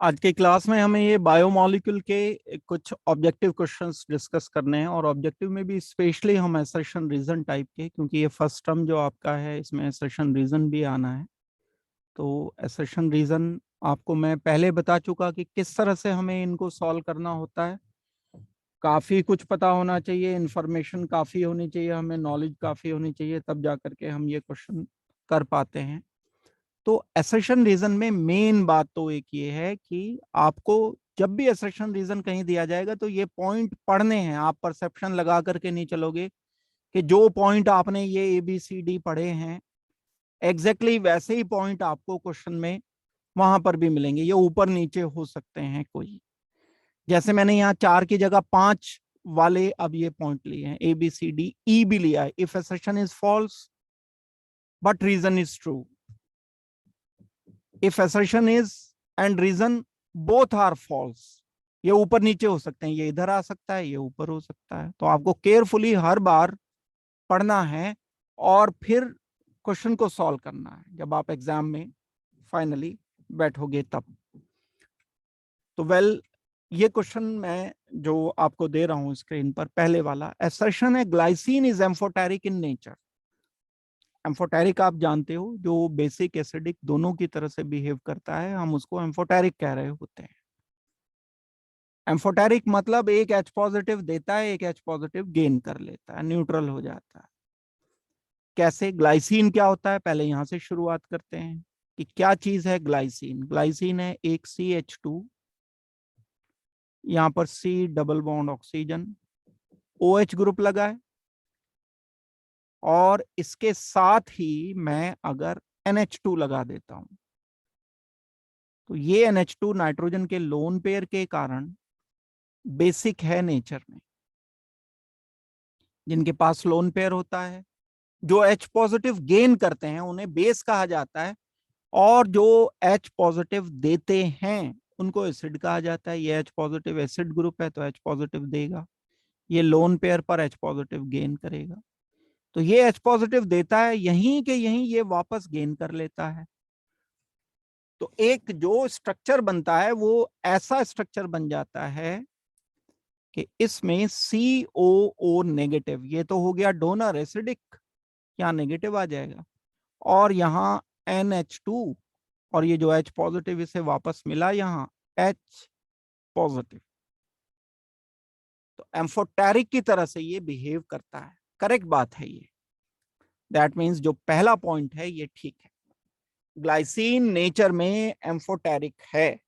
आज के क्लास में हमें ये बायोमोलिक्यूल के कुछ ऑब्जेक्टिव क्वेश्चंस डिस्कस करने हैं और ऑब्जेक्टिव में भी स्पेशली हम असर्शन रीजन टाइप के, क्योंकि ये फर्स्ट टर्म जो आपका है इसमें असर्शन रीजन भी आना है। तो असर्शन रीजन आपको मैं पहले बता चुका कि किस तरह से हमें इनको सॉल्व करना होता है। काफ़ी कुछ पता होना चाहिए, इंफॉर्मेशन काफ़ी होनी चाहिए, हमें नॉलेज काफ़ी होनी चाहिए, तब जा करके हम ये क्वेश्चन कर पाते हैं। तो असर्शन रीजन में मेन बात तो एक ये है कि आपको जब भी असर्शन रीजन कहीं दिया जाएगा तो ये पॉइंट पढ़ने हैं। आप परसेप्शन लगा करके नहीं चलोगे कि जो पॉइंट आपने ये ABCD पढ़े हैं एग्जैक्टली वैसे ही पॉइंट आपको क्वेश्चन में वहां पर भी मिलेंगे। ये ऊपर नीचे हो सकते हैं कोई, जैसे मैंने यहाँ 4 की जगह 5 वाले अब ये पॉइंट लिए हैं, ABCD, E भी लिया है। If assertion is false but reason is true, if assertion is and reason both are false, ये ऊपर नीचे हो सकते हैं, ये इधर आ सकता है, ये ऊपर हो सकता है। तो आपको केयरफुली हर बार पढ़ना है और फिर क्वेश्चन को सॉल्व करना है जब आप एग्जाम में फाइनली बैठोगे तब। तो ये क्वेश्चन मैं जो आपको दे रहा हूं स्क्रीन पर, पहले वाला assertion है glycine is amphoteric in nature. Amphoteric आप जानते हो, जो बेसिक एसिडिक दोनों की तरह से बिहेव करता है, हम उसको एम्फोटेरिक कह रहे होते हैं। एम्फोटेरिक मतलब एक H पॉजिटिव देता है, एक H पॉजिटिव गेन कर लेता है, न्यूट्रल हो जाता है। कैसे? ग्लाइसिन क्या होता है, पहले यहां से शुरुआत करते हैं कि क्या चीज है ग्लाइसिन। ग्लाइसिन है एक CH2, यहां पर C double bond oxygen, OH group लगा है, और इसके साथ ही मैं अगर NH2 लगा देता हूं तो ये NH2 नाइट्रोजन के लोन पेयर के कारण बेसिक है नेचर में। जिनके पास लोन पेयर होता है, जो H पॉजिटिव गेन करते हैं उन्हें बेस कहा जाता है, और जो H पॉजिटिव देते हैं उनको एसिड कहा जाता है। ये H पॉजिटिव एसिड ग्रुप है तो H पॉजिटिव देगा, ये लोन पेयर पर H पॉजिटिव गेन करेगा। तो ये H पॉजिटिव देता है, यहीं के यहीं ये वापस गेन कर लेता है। तो एक जो स्ट्रक्चर बनता है वो ऐसा स्ट्रक्चर बन जाता है कि इसमें COO नेगेटिव, ये तो हो गया डोनर एसिडिक, यहाँ नेगेटिव आ जाएगा, और यहाँ NH2, और ये जो H पॉजिटिव इसे वापस मिला यहाँ H पॉजिटिव। तो एम्फोटेरिक की तरह से ये बिहेव करता है। करेक्ट बात है ये। दैट मीन्स जो पहला पॉइंट है ये ठीक है, ग्लाइसिन नेचर में एम्फोटेरिक है।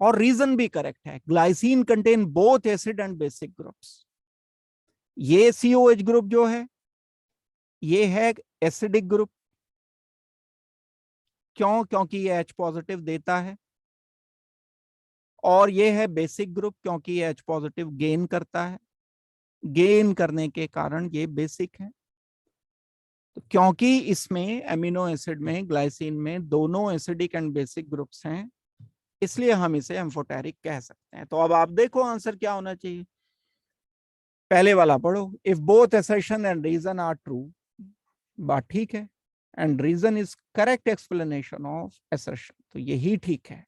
और रीजन भी करेक्ट है, glycine contain both acid and basic groups. ये COH ग्रुप जो है ये है एसिडिक ग्रुप। क्यों? क्योंकि ये H पॉजिटिव देता है, और ये है बेसिक ग्रुप क्योंकि ये H पॉजिटिव गेन करता है, गेन करने के कारण ये बेसिक है। तो क्योंकि इसमें अमीनो एसिड में, ग्लाइसिन में दोनों एसिडिक एंड बेसिक ग्रुप्स हैं, इसलिए हम इसे एम्फोटेरिक कह सकते हैं। तो अब आप देखो आंसर क्या होना चाहिए। पहले वाला पढ़ो, if both assertion and reason are true, बात ठीक है, and reason is correct explanation of assertion, तो यही ठीक है,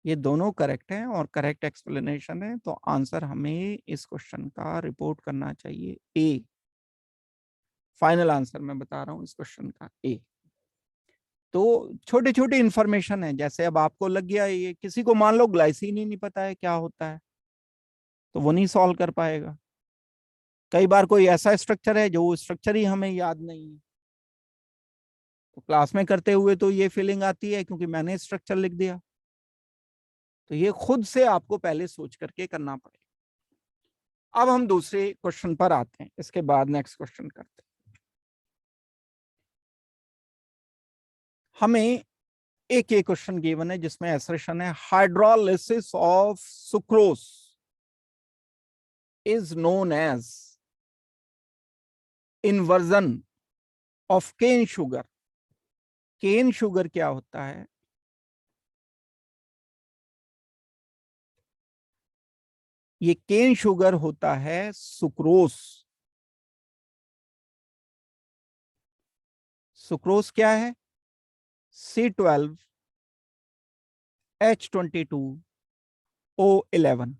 ये दोनों करेक्ट हैं और करेक्ट एक्सप्लेनेशन है। तो आंसर हमें इस क्वेश्चन का रिपोर्ट करना चाहिए ए। फाइनल आंसर मैं बता रहा हूं इस क्वेश्चन का ए। तो छोटी छोटी इंफॉर्मेशन है, जैसे अब आपको लग गया ये, किसी को मान लो ग्लाइसिन ही नहीं पता है क्या होता है तो वो नहीं सॉल्व कर पाएगा। कई बार कोई ऐसा स्ट्रक्चर है जो स्ट्रक्चर ही हमें याद नहीं है, तो क्लास में करते हुए तो ये फीलिंग आती है क्योंकि मैंने स्ट्रक्चर लिख दिया। तो ये खुद से आपको पहले सोच करके करना पड़ेगा। अब हम दूसरे क्वेश्चन पर आते हैं, इसके बाद नेक्स्ट क्वेश्चन करते हैं। हमें एक क्वेश्चन गिवन है जिसमें असर्शन है hydrolysis of sucrose is known as inversion of cane sugar. Cane sugar क्या होता है? ये केन शुगर होता है सुक्रोज। सुक्रोज क्या है? C12 H22O11,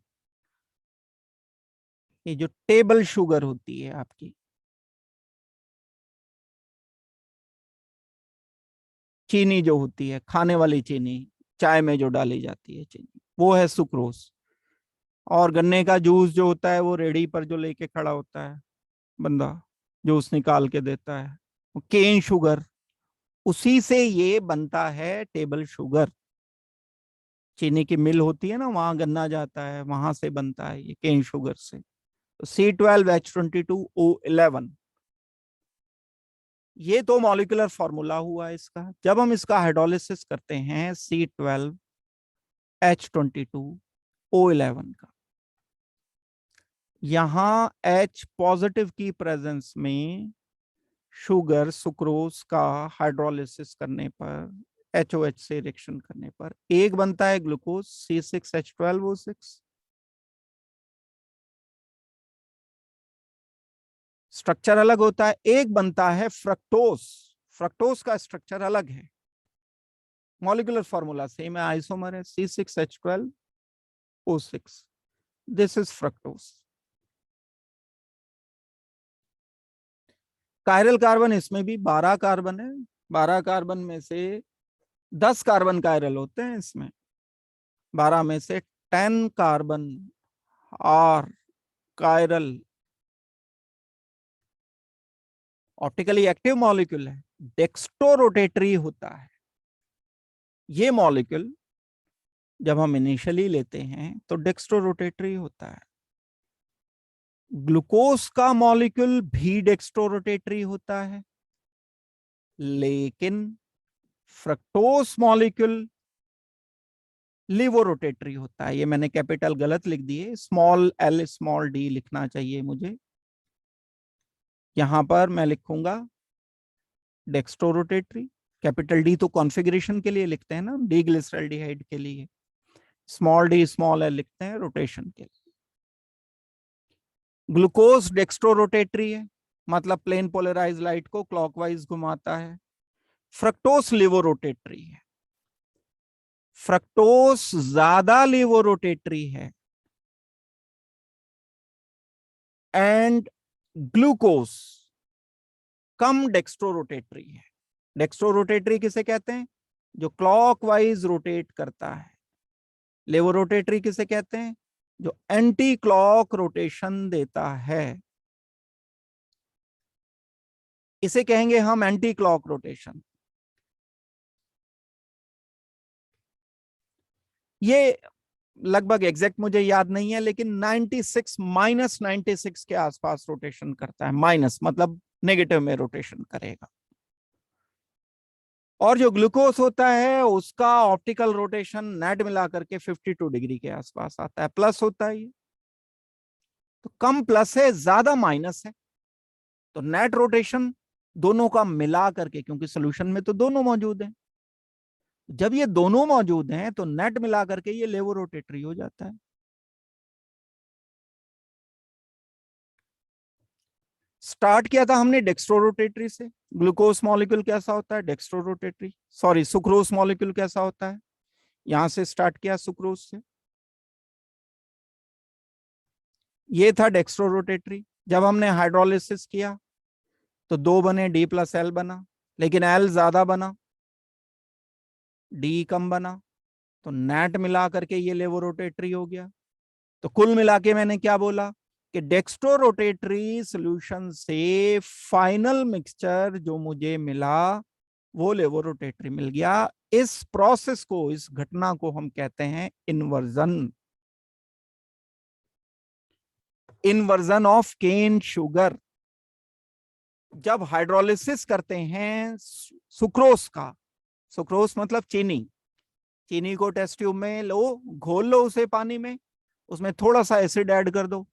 ये जो टेबल शुगर होती है आपकी, चीनी जो होती है, खाने वाली चीनी, चाय में जो डाली जाती है चीनी, वो है सुक्रोज। और गन्ने का जूस जो होता है, वो रेडी पर जो लेके खड़ा होता है बंदा, जूस निकाल के देता है, वो केन शुगर, उसी से ये बनता है टेबल शुगर। चीनी की मिल होती है ना, वहां गन्ना जाता है, वहां से बनता है ये केन शुगर से। तो C12H22O11, ये तो मॉलिक्यूलर फॉर्मूला हुआ इसका। जब हम इसका हाइड्रोलिसिस करते हैं C12H22O11 का, यहां H पॉजिटिव की प्रेजेंस में शुगर सुक्रोज का हाइड्रोलिसिस करने पर, HOH से रिएक्शन करने पर एक बनता है ग्लूकोज C6H12O6। स्ट्रक्चर अलग होता है। एक बनता है फ्रक्टोज, फ्रक्टोज का स्ट्रक्चर अलग है, मॉलिक्यूलर फॉर्मूला सेम है, आइसोमर है, C6H12O6। This is fructose. Chiral carbon, इसमें भी 12 कार्बन है। 12 कार्बन में से 10 कार्बन कायरल होते हैं इसमें, 12 में से 10 कार्बन और कायरल ऑप्टिकली एक्टिव मॉलिक्यूल है, डेक्स्ट्रोरोटेटरी होता है। ये मॉलिक्यूल जब हम इनिशियली लेते हैं तो डेक्स्ट्रोरोटेटरी होता है। ग्लूकोज का मॉलिक्यूल भी डेक्स्ट्रोरोटेटरी होता है, लेकिन फ्रक्टोज मॉलिक्यूल लिवोरोटेटरी होता है। ये मैंने कैपिटल गलत लिख दिए, स्मॉल एल स्मॉल डी लिखना चाहिए मुझे। यहां पर मैं लिखूंगा डेक्स्ट्रोरोटेटरी। कैपिटल डी तो कॉन्फ़िगरेशन के लिए लिखते हैं ना, डी ग्लिसरॉल्डिहाइड के लिए। स्मॉल डी स्मॉल एल लिखते हैं रोटेशन के लिए। ग्लूकोज डेक्स्ट्रोरोटेटरी है, मतलब प्लेन पोलराइज लाइट को क्लॉकवाइज घुमाता है। फ्रक्टोस लिवोरोटेटरी है, फ्रक्टोस ज्यादा लिवोरोटेटरी है। एंड ग्लूकोज कम डेक्स्ट्रोरोटेटरी है। डेक्स्ट्रोरोटेटरी किसे कहते हैं? जो क्लॉकवाइज रोटेट करता है। लेवोरोटेटरी किसे कहते हैं? जो एंटी क्लॉक रोटेशन देता है। इसे कहेंगे हम एंटी क्लॉक रोटेशन। ये लगभग एग्जैक्ट मुझे याद नहीं है, लेकिन 96 -96 के आसपास रोटेशन करता है। माइनस मतलब नेगेटिव में रोटेशन करेगा। और जो ग्लूकोज होता है उसका ऑप्टिकल रोटेशन नेट मिला करके 52 डिग्री के आसपास आता है, प्लस होता है ये। तो कम प्लस है, ज्यादा माइनस है, तो नेट रोटेशन दोनों का मिला करके, क्योंकि सोल्यूशन में तो दोनों मौजूद हैं, जब ये दोनों मौजूद हैं तो नेट मिला करके ये लेवो रोटेटरी हो जाता है। स्टार्ट किया था हमने डेक्स्ट्रोरोटेटरी से। ग्लूकोज मॉलिक्यूल कैसा होता है? डेक्स्ट्रोरोटेटरी। सॉरी, सुक्रोज मॉलिक्यूल कैसा होता है? यहां से स्टार्ट किया सुक्रोज से, ये था डेक्स्ट्रोरोटेटरी। जब हमने हाइड्रोलिसिस किया तो दो बने, D+L बना, लेकिन L ज्यादा बना, D कम बना, तो नेट मिला करके ये लेवोरोटेटरी हो गया। तो कुल मिला के मैंने क्या बोला कि डेक्स्ट्रोरोटेटरी सॉल्यूशन से फाइनल मिक्सचर जो मुझे मिला वो लेवोरोटेटरी मिल गया। इस प्रोसेस को, इस घटना को हम कहते हैं inversion. Inversion of cane sugar. जब हाइड्रोलिसिस करते हैं सुक्रोज का, सुक्रोज मतलब चीनी, चीनी को टेस्ट ट्यूब में लो, घोल लो उसे पानी में, उसमें थोड़ा सा एसिड ऐड कर दो।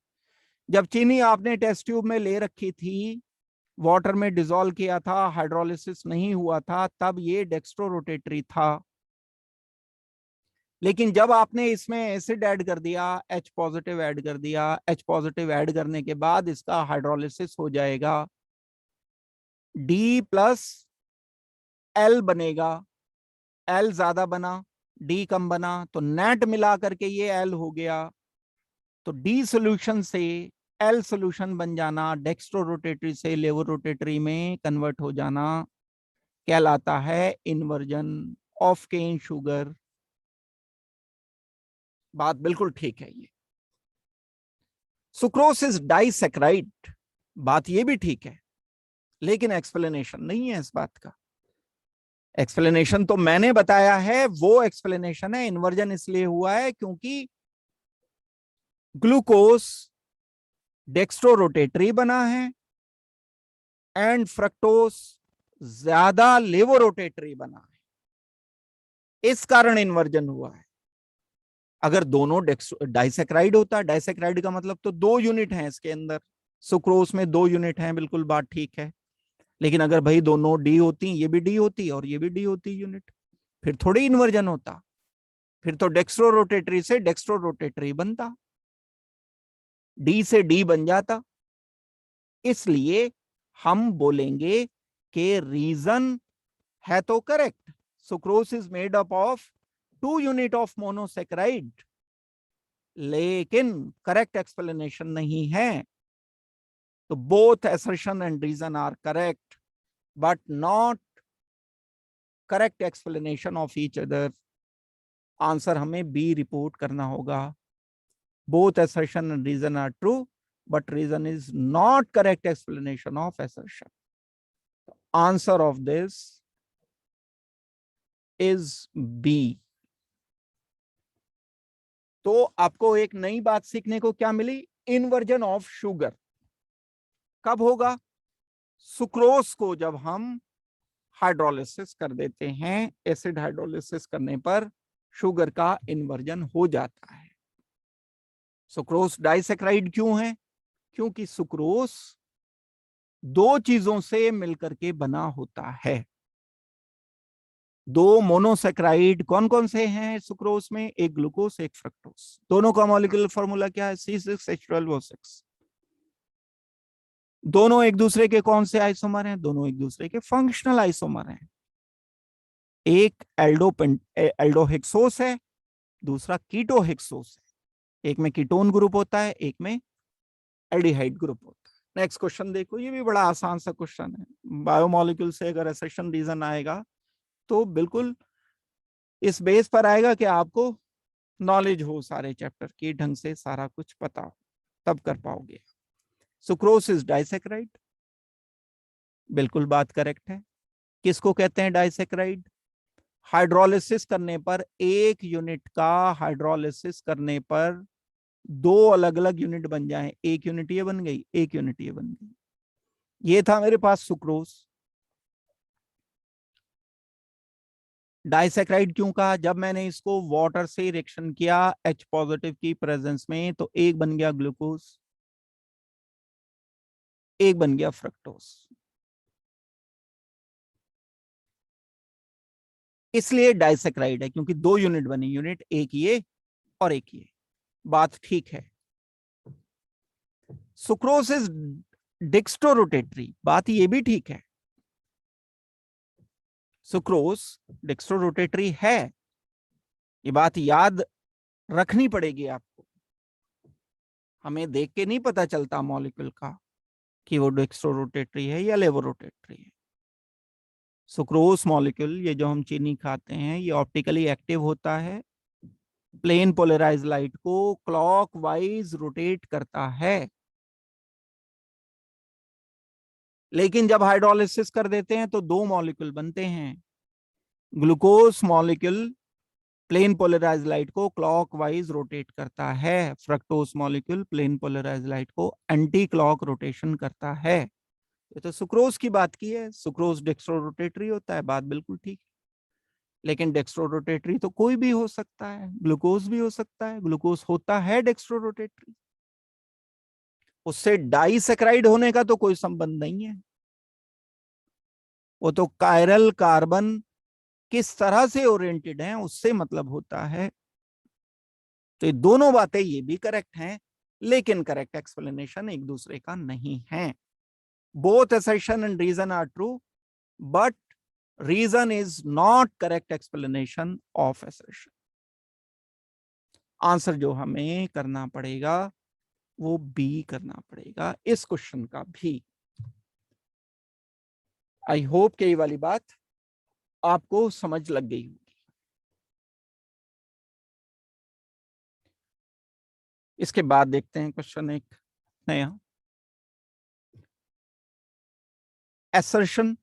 जब चीनी आपने टेस्ट ट्यूब में ले रखी थी, वाटर में डिसॉल्व किया था, हाइड्रोलिसिस नहीं हुआ था, तब ये डेक्स्ट्रोरोटेटरी था। लेकिन जब आपने इसमें एसिड ऐड कर दिया, H पॉजिटिव ऐड कर दिया, H पॉजिटिव ऐड करने के बाद इसका हाइड्रोलिसिस हो जाएगा, D+L बनेगा। L ज्यादा बना, डी कम बना तो नेट मिला करके ये एल हो गया, तो डी सोल्यूशन से एल सोल्यूशन बन जाना, डेक्स्ट्रो रोटेटरी से लेवो रोटेटरी में कन्वर्ट हो जाना, कहलाता है इन्वर्जन ऑफ केन शुगर। बात बिल्कुल ठीक है। ये सुक्रोस इज डाइसैकराइड, बात ये भी ठीक है, लेकिन एक्सप्लेनेशन नहीं है इस बात का। एक्सप्लेनेशन तो मैंने बताया है, वो एक्सप्लेनेशन है इन्वर्जन इसलिए हुआ है क्योंकि ग्लूकोज डेक्स्ट्रो रोटेटरी बना है एंड फ्रक्टोज ज्यादा लेवो रोटेटरी बना है, इस कारण इन्वर्जन हुआ है। अगर दोनों डाइसैकराइड होता, डाइसैकराइड का मतलब तो 2 यूनिट हैं इसके अंदर, सुक्रोज में 2 यूनिट हैं, बिल्कुल बात ठीक है। लेकिन अगर भाई दोनों डी होती, ये भी डी होती और ये भी डी होती यूनिट, फिर थोड़ी इन्वर्जन होता, फिर तो डेक्स्ट्रो रोटेटरी से डेक्स्ट्रो रोटेटरी बनता, डी से डी बन जाता। इसलिए हम बोलेंगे कि रीजन है तो correct, sucrose is made up of 2 unit of monosaccharide, लेकिन करेक्ट एक्सप्लेनेशन नहीं है। तो both assertion and reason are correct, but not correct explanation of each other. Answer हमें बी रिपोर्ट करना होगा। Both assertion and reason are true, but reason is not correct explanation of assertion. Answer of this is B. तो आपको एक नई बात सीखने को क्या मिली? इन्वर्जन ऑफ शुगर कब होगा? सुक्रोज को जब हम हाइड्रोलिसिस कर देते हैं, एसिड हाइड्रोलिसिस करने पर शुगर का इन्वर्जन हो जाता है। सुक्रोज डाइसैकराइड क्यों है? क्योंकि सुक्रोज 2 चीजों से मिलकर के बना होता है। 2 मोनोसेक्राइड कौन कौन से हैं सुक्रोज में? एक ग्लूकोज, एक फ्रक्टोज। दोनों का मॉलिक्यूलर फॉर्मूला क्या है? C6H12O6। दोनों एक दूसरे के कौन से आइसोमर हैं? दोनों एक दूसरे के फंक्शनल आइसोमर हैं। एक एल्डोहेक्सोस है, दूसरा कीटोहेक्सोस है। एक में कीटोन ग्रुप होता है, एक में एल्डिहाइड ग्रुप होता है। नेक्स्ट क्वेश्चन देखो, ये भी बड़ा आसान सा क्वेश्चन है। बायोमोलिक्यूल से अगर एसेशन रीजन आएगा तो बिल्कुल इस बेस पर आएगा कि आपको नॉलेज हो सारे चैप्टर की, ढंग से सारा कुछ पता हो, तब कर पाओगे। सुक्रोज इज डाइसैकराइड, बिल्कुल बात करेक्ट है। किसको कहते हैं डाइसैकराइड? हाइड्रोलिसिस करने पर, एक यूनिट का हाइड्रोलिसिस करने पर 2 अलग अलग यूनिट बन जाए, एक यूनिट ये बन गई, एक यूनिट ये बन गई। ये था मेरे पास सुक्रोज। डाइसैकराइड क्यों कहा? जब मैंने इसको वाटर से रिएक्शन किया H पॉजिटिव की प्रेजेंस में, तो एक बन गया ग्लूकोज, एक बन गया फ्रक्टोज। इसलिए डाइसैकराइड है, क्योंकि 2 यूनिट बनी, यूनिट एक ये और एक ये। बात ठीक है। सुक्रोज इज डेक्स्ट्रो रोटेटरी, बात ये भी ठीक है। सुक्रोज डेक्स्ट्रो रोटेटरी है, ये बात याद रखनी पड़ेगी आपको। हमें देख के नहीं पता चलता मॉलिक्यूल का कि वो डेक्स्ट्रो रोटेटरी है या लेवो रोटेटरी है। सुक्रोज मॉलिक्यूल, ये जो हम चीनी खाते हैं, ये ऑप्टिकली एक्टिव होता है, प्लेन पोलराइज लाइट को क्लॉकवाइज रोटेट करता है। लेकिन जब हाइड्रोलिसिस कर देते हैं तो 2 मॉलिक्यूल बनते हैं। Glucose molecule plane polarise light को क्लॉकवाइज रोटेट करता है, fructose molecule plane polarise light को एंटी क्लॉक रोटेशन करता है। ये तो सुक्रोज की बात की है, सुक्रोज डेक्स्ट्रो रोटेटरी होता है, बात बिल्कुल ठीक है। लेकिन डेक्स्ट्रो रोटेटरी तो कोई भी हो सकता है, ग्लूकोज भी हो सकता है, ग्लूकोज होता है डेक्स्ट्रो रोटेटरी। उससे डाइसैकराइड होने का तो कोई संबंध नहीं है। वो तो कायरल कार्बन किस तरह से ओरिएंटेड है उससे मतलब होता है। तो ये दोनों बातें ये भी करेक्ट हैं, लेकिन करेक्ट एक्सप्लेनेशन एक दूसरे का नहीं है। बोथ assertion and reason are true, but reason is not correct explanation of assertion. Answer जो हमें करना पड़ेगा वो बी करना पड़ेगा इस क्वेश्चन का भी। आई होप कि ये वाली बात आपको समझ लग गई होगी। इसके बाद देखते हैं क्वेश्चन एक नया। assertion,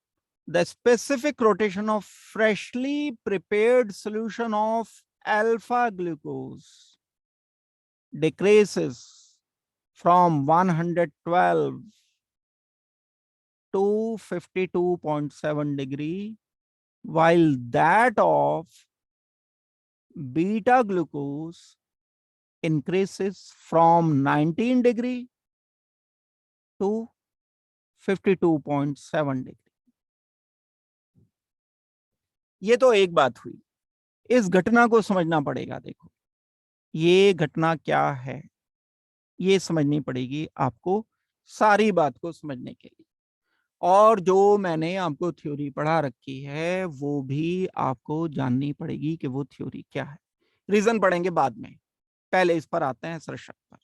the specific rotation of freshly prepared solution of alpha glucose decreases from 112 to 52.7 degree, while that of beta glucose increases from 19 degree to 52.7 degree. ये तो एक बात हुई। इस घटना को समझना पड़ेगा। देखो ये घटना क्या है, ये समझनी पड़ेगी आपको सारी बात को समझने के लिए। और जो मैंने आपको थ्योरी पढ़ा रखी है वो भी आपको जाननी पड़ेगी कि वो थ्योरी क्या है। रीजन पढ़ेंगे बाद में, पहले इस पर आते हैं सर्शक पर।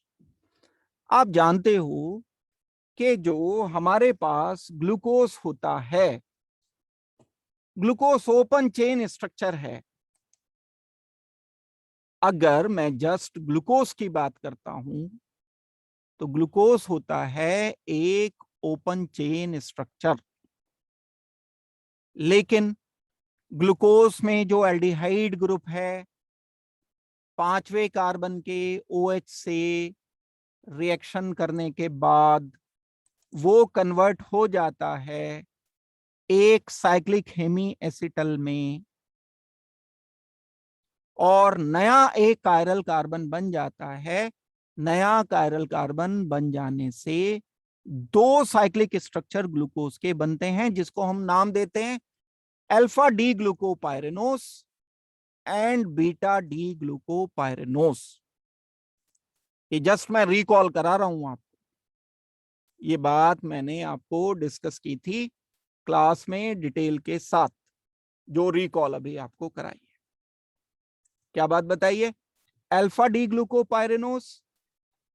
आप जानते हो कि जो हमारे पास ग्लूकोज होता है, ग्लूकोज ओपन चेन स्ट्रक्चर है। अगर मैं जस्ट ग्लूकोज की बात करता हूं तो ग्लूकोज होता है एक ओपन चेन स्ट्रक्चर। लेकिन ग्लूकोज में जो एल्डिहाइड ग्रुप है, 5वें कार्बन के OH से रिएक्शन करने के बाद वो कन्वर्ट हो जाता है एक साइक्लिक हेमी एसिटल में, और नया एक कायरल कार्बन बन जाता है। नया कायरल कार्बन बन जाने से दो साइक्लिक स्ट्रक्चर ग्लूकोज के बनते हैं, जिसको हम नाम देते हैं alpha D glucopyranose and beta D glucopyranose. ये जस्ट मैं रिकॉल करा रहा हूं आपको। ये बात मैंने आपको डिस्कस की थी क्लास में डिटेल के साथ, जो रिकॉल अभी आपको कराई है। क्या बात बताइए? Alpha D glucopyranose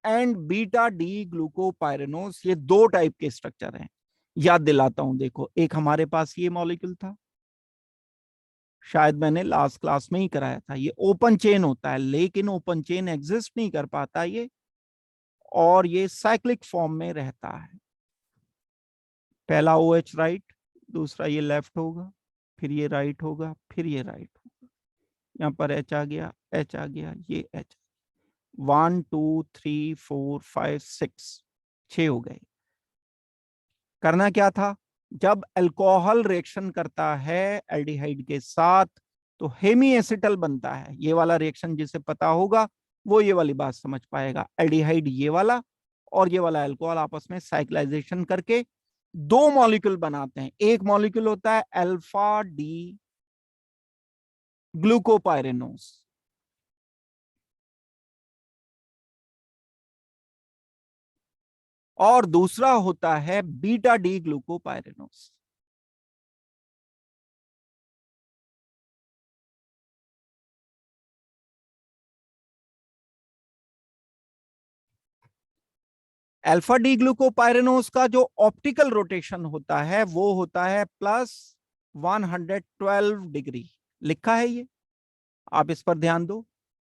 and beta D glucopyranose, ये दो टाइप के स्ट्रक्चर हैं। याद दिलाता हूं, देखो एक हमारे पास ये मॉलिक्यूल था, शायद मैंने लास्ट क्लास में ही कराया था। ये ओपन चेन होता है, लेकिन ओपन चेन एग्जिस्ट नहीं कर पाता ये, और ये साइक्लिक फॉर्म में रहता है। पहला OH राइट, दूसरा ये लेफ्ट होगा, फिर ये राइट होगा, फिर ये राइट होगा। यहाँ पर H आ गया, H आ गया, ये H। 1 2 3 4 5 6, 6 हो गए। करना क्या था? जब अल्कोहल रिएक्शन करता है एल्डिहाइड के साथ तो हेमी एसिटल बनता है। ये वाला रिएक्शन जिसे पता होगा वो ये वाली बात समझ पाएगा। एल्डिहाइड ये वाला और ये वाला अल्कोहल आपस में साइक्लाइजेशन करके दो मॉलिक्यूल बनाते हैं। एक मॉलिक्यूल होता है अल्फा डी ग्लूकोपाइरेनोस, और दूसरा होता है बीटा डी ग्लूकोपाइरेनोस। अल्फा डी ग्लूकोपाइरेनोस का जो ऑप्टिकल रोटेशन होता है वो होता है +112 डिग्री। लिखा है ये, आप इस पर ध्यान दो।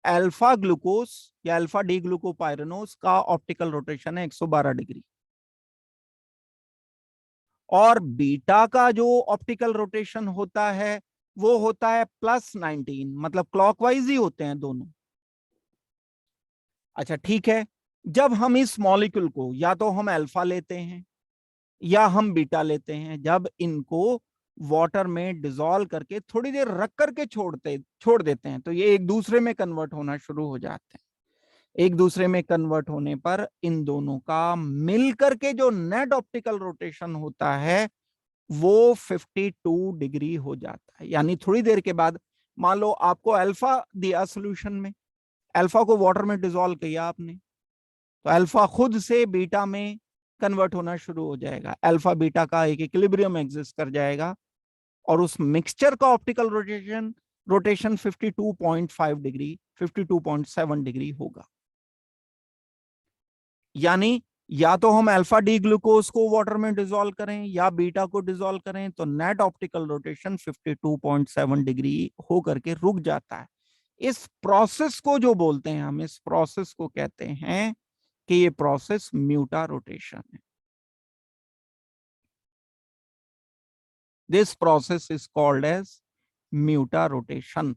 अल्फा ग्लूकोज या अल्फा डी ग्लूकोपाइरेनोस का ऑप्टिकल रोटेशन है 112 डिग्री, और बीटा का जो ऑप्टिकल रोटेशन होता है वो होता है +19, मतलब क्लॉकवाइज ही होते हैं दोनों। अच्छा ठीक है, जब हम इस मॉलिक्यूल को या तो हम अल्फा लेते हैं या हम बीटा लेते हैं, जब इनको वाटर में डिसॉल्व करके थोड़ी देर रख करके छोड़ देते हैं तो ये एक दूसरे में कन्वर्ट होना शुरू हो जाते हैं। एक दूसरे में कन्वर्ट होने पर इन दोनों का मिलकर के जो नेट ऑप्टिकल रोटेशन होता है वो 52 डिग्री हो जाता है। यानी थोड़ी देर के बाद, मान लो आपको अल्फा दिया सोल्यूशन में, अल्फा को वाटर में डिसॉल्व किया आपने, तो अल्फा खुद से बीटा में कन्वर्ट होना शुरू हो जाएगा। अल्फा बीटा का एक इक्विलिब्रियम एग्जिस्ट कर जाएगा, और उस मिक्सचर का ऑप्टिकल रोटेशन 52.5 डिग्री 52.7 डिग्री होगा। यानी या तो हम अल्फा डी ग्लूकोज को वाटर में डिसॉल्व करें या बीटा को डिसॉल्व करें तो नेट ऑप्टिकल रोटेशन 52.7 डिग्री होकर के रुक जाता है। इस प्रोसेस को जो बोलते हैं हम, इस प्रोसेस को कहते हैं कि ये प्रोसेस म्यूटा रोटेशन है। This process is called as mutarotation.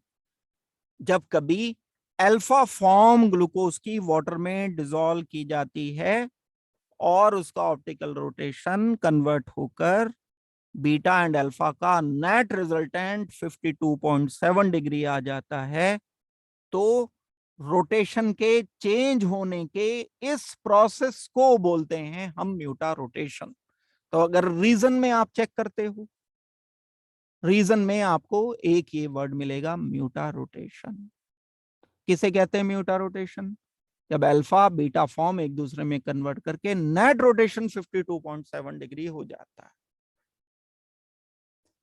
जब कभी अल्फा फॉर्म ग्लूकोज की वाटर में डिसॉल्व की जाती है और उसका ऑप्टिकल रोटेशन कन्वर्ट होकर बीटा एंड अल्फा का नेट रिजल्टेंट 52.7 डिग्री आ जाता है, तो रोटेशन के चेंज होने के इस प्रोसेस को बोलते हैं हम म्यूटा रोटेशन। तो अगर रीजन में आप चेक करते हो, रीजन में आपको एक ये वर्ड मिलेगा, म्यूटा रोटेशन। किसे कहते हैं म्यूटा रोटेशन? जब अल्फा बीटा फॉर्म एक दूसरे में कन्वर्ट करके नेट रोटेशन 52.7 डिग्री हो जाता है।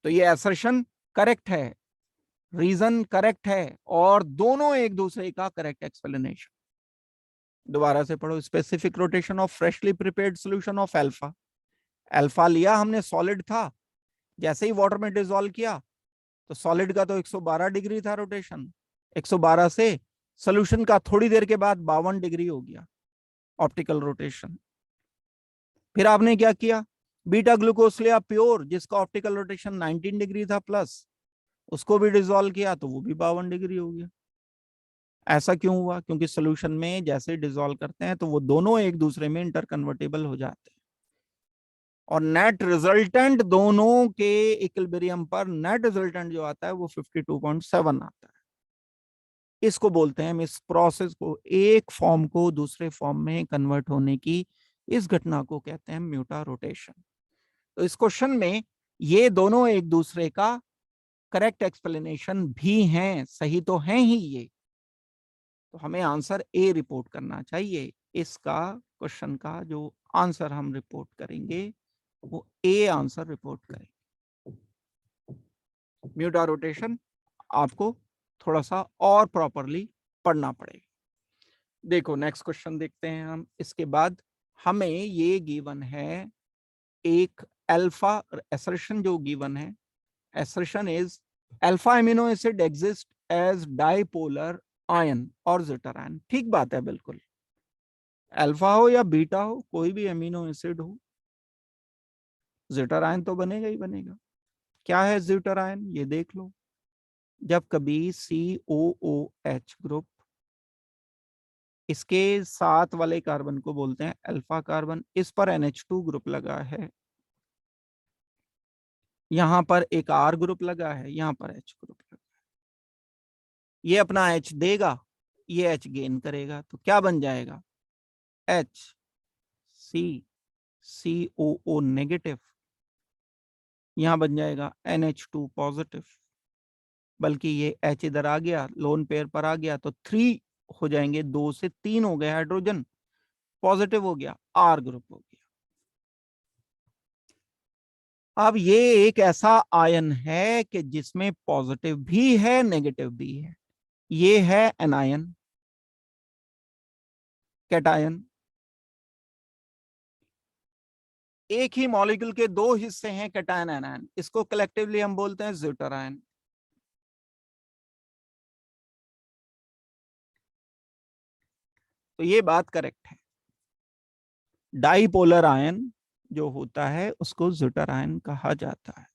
तो ये असर्शन करेक्ट है, रीजन करेक्ट है, और दोनों एक दूसरे का करेक्ट एक्सप्लेनेशन। दोबारा से पढ़ो। Specific rotation of freshly prepared solution of alpha. Alpha लिया हमने, सॉलिड था, जैसे ही वाटर में डिसॉल्व किया तो सॉलिड का तो 112 डिग्री था रोटेशन, 112 से सॉल्यूशन का थोड़ी देर के बाद 52 डिग्री हो गया ऑप्टिकल रोटेशन। फिर आपने क्या किया, बीटा ग्लूकोज लिया प्योर, जिसका ऑप्टिकल रोटेशन 19 डिग्री था प्लस, उसको भी डिसॉल्व किया तो वो भी 52 डिग्री हो गया। ऐसा क्यों हुआ? क्योंकि सोल्यूशन में जैसे डिसॉल्व करते हैं तो वो दोनों एक दूसरे में इंटर कन्वर्टेबल हो जाते हैं, और नेट रिजल्टेंट दोनों के इक्विलिब्रियम पर नेट रिजल्टेंट जो आता है वो 52.7 आता है। इसको बोलते हैं हम, इस प्रोसेस को, एक फॉर्म को दूसरे फॉर्म में कन्वर्ट होने की इस घटना को कहते हैं म्यूटा रोटेशन। तो इस क्वेश्चन में ये दोनों एक दूसरे का करेक्ट एक्सप्लेनेशन भी हैं, सही तो हैं ही ये, तो हमें आंसर ए रिपोर्ट करना चाहिए। इसका क्वेश्चन का जो आंसर हम रिपोर्ट करेंगे वो ए आंसर रिपोर्ट करेंगे। म्यूटा रोटेशन आपको थोड़ा सा और प्रॉपरली पढ़ना पड़ेगा। देखो नेक्स्ट क्वेश्चन देखते हैं हम। इसके बाद हमें ये गिवन है एक अल्फा असर्शन जो गिवन है, assertion is alpha amino acid exist as dipolar ion और zeta ion। ठीक बात है, बिल्कुल अल्फा हो या बीटा हो, कोई भी अमीनो एसिड हो, zeta ion तो बनेगा ही बनेगा। क्या है zeta ion, ये देख लो। जब कभी COOH ग्रुप, इसके साथ वाले कार्बन को बोलते हैं अल्फा कार्बन, इस पर NH2 ग्रुप लगा है, यहां पर एक R ग्रुप लगा है, यहां पर H ग्रुप लगा है, ये अपना H देगा, ये H गेन करेगा, तो क्या बन जाएगा, HCCOO नेगेटिव, यहां बन जाएगा NH2 पॉजिटिव, बल्कि ये H इधर आ गया, लोन पेयर पर आ गया तो 3 हो जाएंगे, 2 से 3 हो गए हाइड्रोजन, पॉजिटिव हो गया, R ग्रुप हो गया। अब ये एक ऐसा आयन है कि जिसमें पॉजिटिव भी है नेगेटिव भी है, ये है एनायन, कैटायन। एक ही मॉलिक्यूल के दो हिस्से हैं कैटायन एनायन, इसको कलेक्टिवली हम बोलते हैं ज्यूटर आयन। तो ये बात करेक्ट है, डाइपोलर आयन जो होता है उसको ज्यूटर आयन कहा जाता है।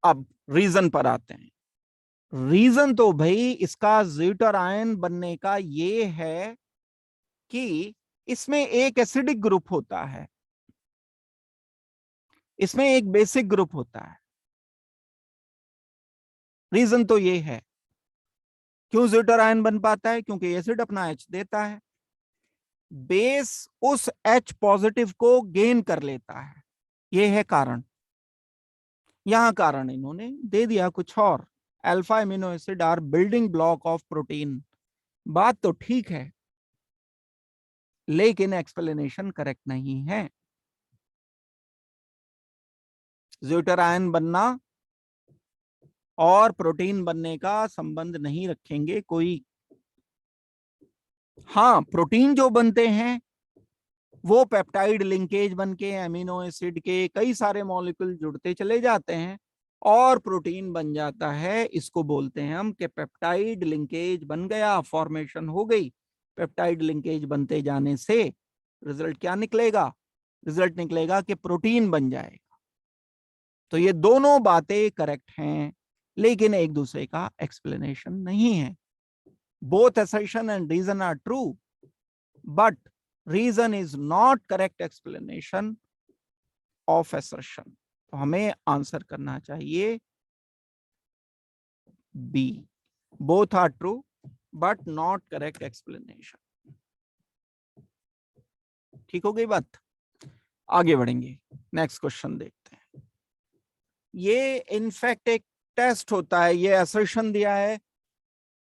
अब रीजन पर आते हैं। रीजन तो भाई इसका ज्यूटर आयन बनने का ये है कि इसमें एक एसिडिक ग्रुप होता है, इसमें एक बेसिक ग्रुप होता है। रीजन तो ये है। क्यों ज्यूटर आयन बन पाता है? क्योंकि एसिड अपना H देता है, बेस उस H पॉजिटिव को गेन कर लेता है, ये है कारण। यहां कारण इन्होंने दे दिया कुछ और, alpha amino acid are building block of protein. बात तो ठीक है, लेकिन एक्सप्लेनेशन करेक्ट नहीं है। ज्यूटरायन बनना और प्रोटीन बनने का संबंध नहीं रखेंगे कोई। हाँ, प्रोटीन जो बनते हैं वो पेप्टाइड लिंकेज बनके अमीनो एसिड के कई सारे मॉलिक्यूल जुड़ते चले जाते हैं और प्रोटीन बन जाता है। इसको बोलते हैं हम कि पेप्टाइड लिंकेज बन गया, फॉर्मेशन हो गई। पेप्टाइड लिंकेज बनते जाने से रिजल्ट क्या निकलेगा? रिजल्ट निकलेगा कि प्रोटीन बन जाएगा। तो ये दोनों बातें करेक्ट हैं, लेकिन एक दूसरे का एक्सप्लेनेशन नहीं है। बोथ assertion and reason are true, but reason is not correct explanation of assertion. तो हमें आंसर करना चाहिए B, both are true but not correct explanation. ठीक हो गई बात? आगे बढ़ेंगे, नेक्स्ट क्वेश्चन देखते हैं। ये इनफैक्ट एक टेस्ट होता है, ये असर्शन दिया है,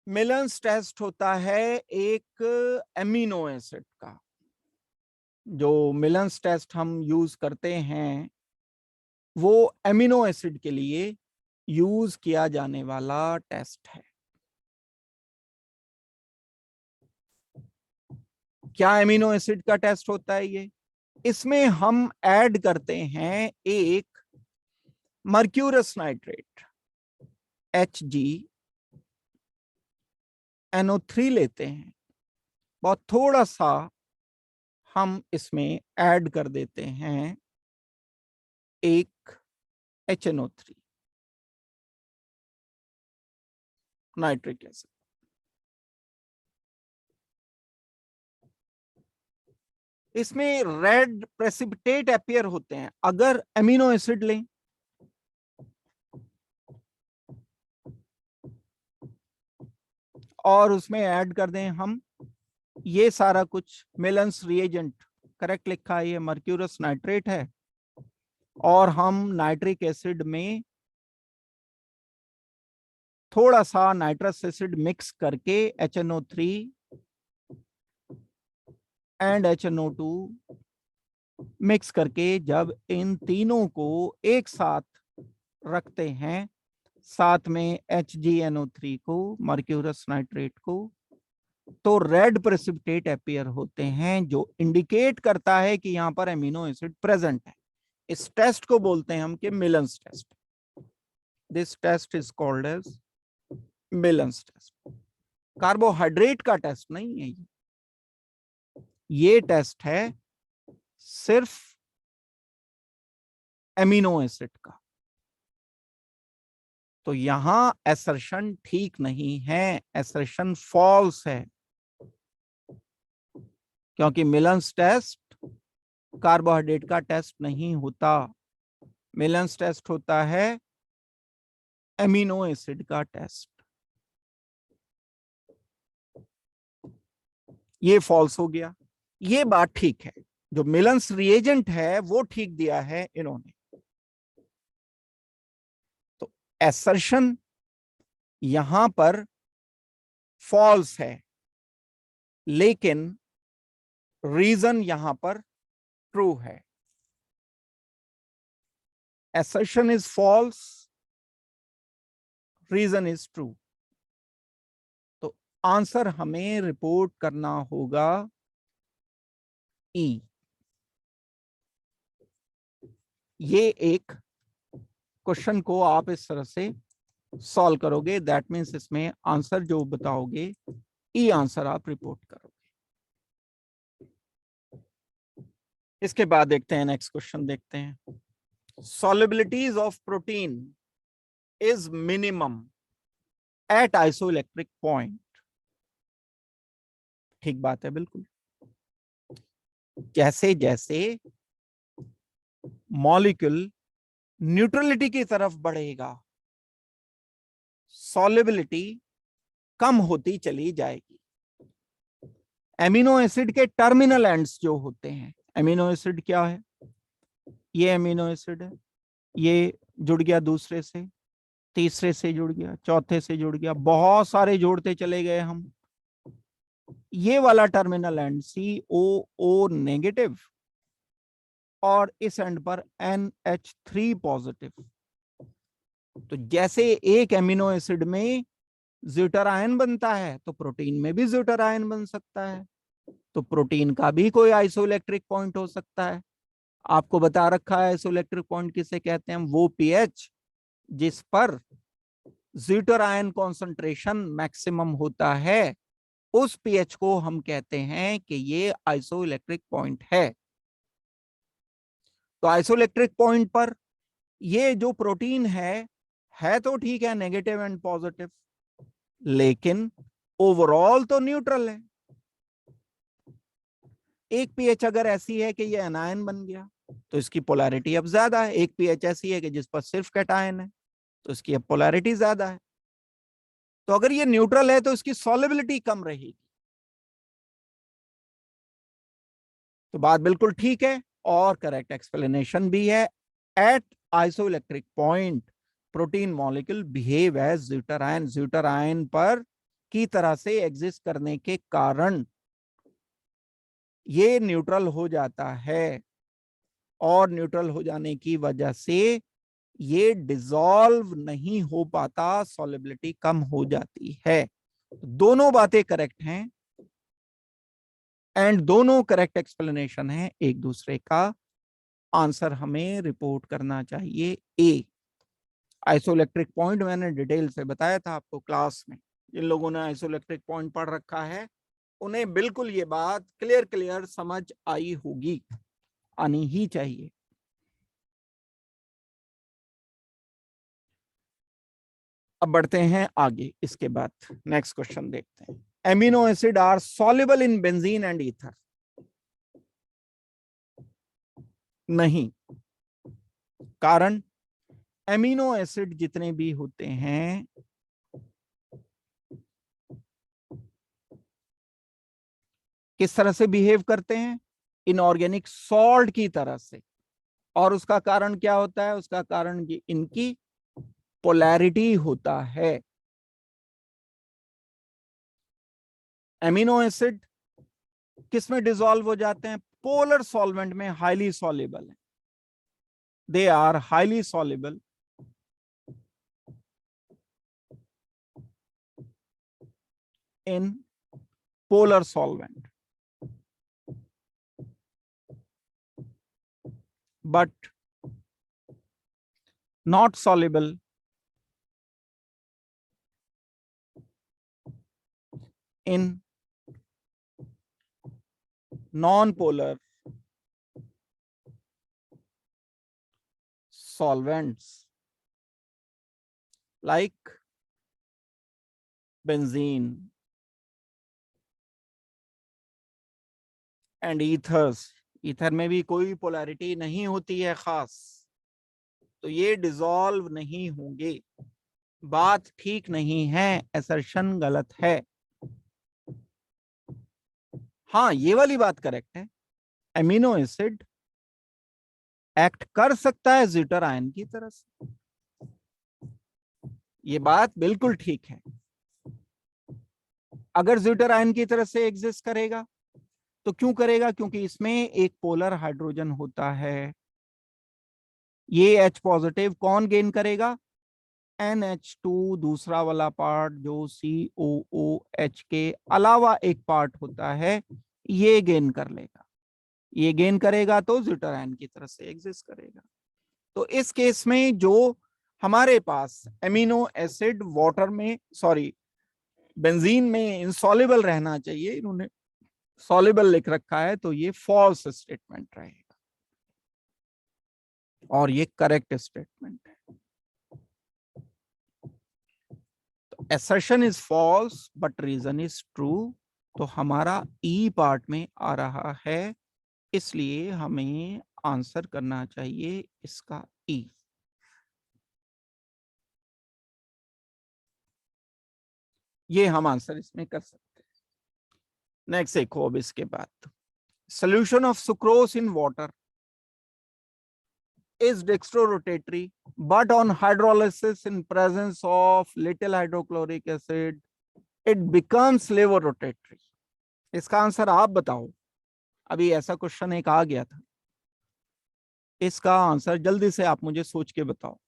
मिलन्स टेस्ट होता है एक एमिनो एसिड का। जो मिलन्स टेस्ट हम यूज करते हैं वो एमिनो एसिड के लिए यूज किया जाने वाला टेस्ट है। क्या एमिनो एसिड का टेस्ट होता है ये? इसमें हम ऐड करते हैं एक मर्क्यूरस नाइट्रेट HgNO3 लेते हैं, बहुत थोड़ा सा हम इसमें ऐड कर देते हैं एक HNO3 नाइट्रिक एसिड। इसमें रेड प्रेसिपिटेट अपीयर होते हैं। अगर एमिनो एसिड लें और उसमें ऐड कर दें हम ये सारा कुछ मिलन्स रिएजेंट, करेक्ट लिखा है, ये मर्क्यूरस नाइट्रेट है, और हम नाइट्रिक एसिड में थोड़ा सा नाइट्रस एसिड मिक्स करके HNO3 एंड HNO2 मिक्स करके जब इन तीनों को एक साथ रखते हैं, साथ में HgNO3 को, मर्क्यूरस नाइट्रेट को, तो रेड प्रेसिपिटेट अपीयर होते हैं, जो इंडिकेट करता है कि यहां पर एमिनो एसिड प्रेजेंट है। इस टेस्ट को बोलते हैं हम कि Millon's test. This test is called as Millon's test. Carbohydrate का टेस्ट नहीं है ये टेस्ट है सिर्फ एमिनो एसिड का। तो यहां असर्शन ठीक नहीं है, असर्शन फॉल्स है, क्योंकि मिलन्स टेस्ट कार्बोहाइड्रेट का टेस्ट नहीं होता। मिलन्स टेस्ट होता है एमिनो एसिड का टेस्ट। ये फॉल्स हो गया। ये बात ठीक है, जो मिलन्स रिएजेंट है वो ठीक दिया है इन्होंने। तो असर्शन यहां पर फॉल्स है, लेकिन रीजन यहां पर ट्रू है। assertion is false, reason is true। तो आंसर हमें रिपोर्ट करना होगा ई। ये एक क्वेश्चन को आप इस तरह से सॉल्व करोगे, दैट मीन्स इसमें आंसर जो बताओगे ई आंसर आप रिपोर्ट करोगे। इसके बाद देखते हैं, नेक्स्ट क्वेश्चन देखते हैं। solubilities of protein is minimum at isoelectric point। ठीक बात है, बिल्कुल। जैसे जैसे मॉलिक्यूल न्यूट्रलिटी की तरफ बढ़ेगा, सॉल्युबिलिटी कम होती चली जाएगी। एमिनो एसिड के टर्मिनल एंड्स जो होते हैं, एमिनो एसिड क्या है? ये एमिनो एसिड है, ये जुड़ गया दूसरे से, तीसरे से जुड़ गया, चौथे से जुड़ गया, बहुत सारे जोड़ते चले गए हम। ये वाला टर्मिनल एंड COO नेगेटिव और इस एंड पर NH3 पॉजिटिव। तो जैसे एक एमिनो एसिड में ज्यूटर आयन बनता है तो प्रोटीन में भी ज्यूटर आयन बन सकता है। तो प्रोटीन का भी कोई आइसोइलेक्ट्रिक पॉइंट हो सकता है। आपको बता रखा है आइसोइलेक्ट्रिक पॉइंट किसे कहते हैं, वो पीएच जिस पर ज्यूटर आयन कॉन्सेंट्रेशन मैक्सिमम होता है, उस पीएच को हम कहते हैं कि ये आइसोइलेक्ट्रिक पॉइंट है। तो आइसोइलेक्ट्रिक पॉइंट पर ये जो प्रोटीन है तो ठीक है, नेगेटिव एंड पॉजिटिव, लेकिन ओवरऑल तो न्यूट्रल है। एक पीएच अगर ऐसी है कि ये एनायन बन गया तो इसकी पोलैरिटी अब ज्यादा है। एक पीएच ऐसी है कि जिस पर सिर्फ कैटायन है तो इसकी अब पोलैरिटी ज्यादा है। तो अगर ये न्यूट्रल है तो इसकी सॉल्युबिलिटी कम रहेगी। तो बात बिल्कुल ठीक है और करेक्ट एक्सप्लेनेशन भी है। At isoelectric point protein molecule behave as zwitter ion. Zwitter ion पर की तरह से एग्जिस्ट करने के कारण ये न्यूट्रल हो जाता है और न्यूट्रल हो जाने की वजह से ये डिसॉल्व नहीं हो पाता, सॉल्युबिलिटी कम हो जाती है। दोनों बातें करेक्ट हैं एंड दोनों करेक्ट एक्सप्लेनेशन है। एक दूसरे का आंसर हमें रिपोर्ट करना चाहिए ए। आइसोइलेक्ट्रिक पॉइंट मैंने डिटेल से बताया था आपको क्लास में। जिन लोगों ने आइसोइलेक्ट्रिक पॉइंट पढ़ रखा है उन्हें बिल्कुल ये बात क्लियर समझ आई होगी, आनी ही चाहिए। अब बढ़ते हैं आगे, इसके बाद नेक्स्ट क्वेश्चन देखते हैं। Amino acid are soluble in benzene and ether. नहीं, कारण एमिनो एसिड जितने भी होते हैं किस तरह से बिहेव करते हैं, इनऑर्गेनिक सॉल्ट की तरह से। और उसका कारण क्या होता है, उसका कारण कि इनकी पोलैरिटी होता है। एमिनो एसिड किस में डिसॉल्व हो जाते हैं, पोलर सॉल्वेंट में हाईली सॉल्युबल है। They are highly soluble in polar solvent but not soluble in non-polar solvents like benzene and ethers। Ether में भी कोई पोलैरिटी नहीं होती है खास, तो ये डिसॉल्व नहीं होंगे। बात ठीक नहीं है, असर्शन गलत है। हाँ, ये वाली बात करेक्ट है, एमिनो एसिड एक्ट कर सकता है ज्यूटर आयन की तरह से। ये बात बिल्कुल ठीक है। अगर ज्यूटर आयन की तरह से एग्जिस्ट करेगा तो क्यों करेगा, क्योंकि इसमें एक पोलर हाइड्रोजन होता है। ये H पॉजिटिव कौन गेन करेगा, NH2 दूसरा वाला पार्ट जो COOH के अलावा एक पार्ट होता है, ये गेन कर लेगा। ये गेन करेगा तो ज्यूटर आयन की तरह से एग्जिस्ट करेगा। तो इस केस में जो हमारे पास एमिनो एसिड वाटर में, सॉरी बेंजीन में इनसॉल्युबल रहना चाहिए, इन्होंने सॉल्युबल लिख रखा है, तो ये फॉल्स स्टेटमेंट रहेगा और ये करेक्ट स्टेटमेंट है। तो assertion is false but reason is true, तो हमारा ई पार्ट में आ रहा है, इसलिए हमें आंसर करना चाहिए इसका ई। ये हम आंसर इसमें कर सकते हैं। नेक्स्ट देखो अब इसके बाद, solution of sucrose in water is dextrorotatory, but on hydrolysis in presence of little hydrochloric acid it becomes levorotatory। इसका आंसर आप बताओ। अभी ऐसा क्वेश्चन एक आ गया था, इसका आंसर जल्दी से आप मुझे सोच के बताओ।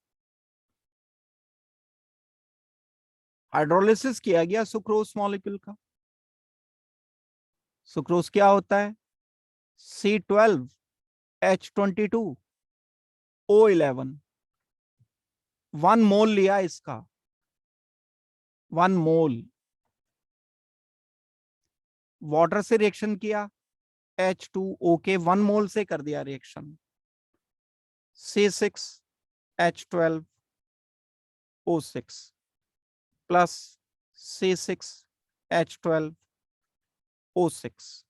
हाइड्रोलिसिस किया गया सुक्रोज मॉलिक्यूल का। सुक्रोज क्या होता है? C12H22O11, 1 मोल लिया इसका, 1 मोल। वाटर से रिएक्शन किया, H2O के 1 मोल से कर दिया रिएक्शन, C6H12O6 प्लस C6H12O6।